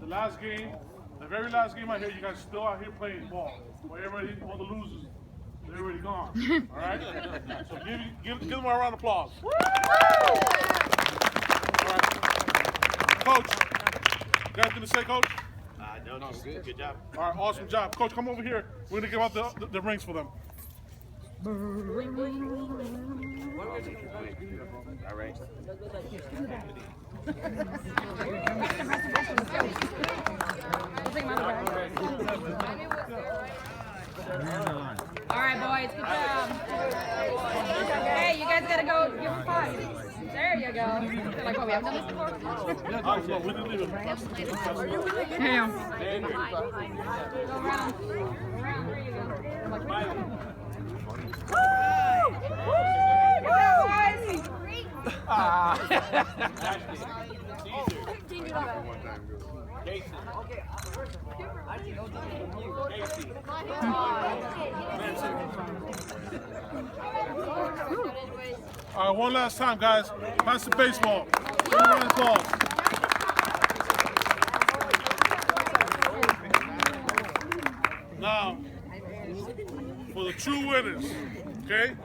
the last game, the very last game out here, you guys still out here playing ball. Well, everybody, all the losers, they're already gone. All right? So give them a round of applause. All right. Coach, you got anything to say, Coach? No, good job. All right, awesome job. Coach, come over here. We're going to give out the rings for them. All right. All right, boys, good job. Hey, you guys gotta go give them 5. There you go. They're like, what, we haven't done this before? No, we didn't leave it. Yeah. Go around. There you go. All right, one last time, guys. Pass the baseball. Round of applause. Now, for the true winners, okay?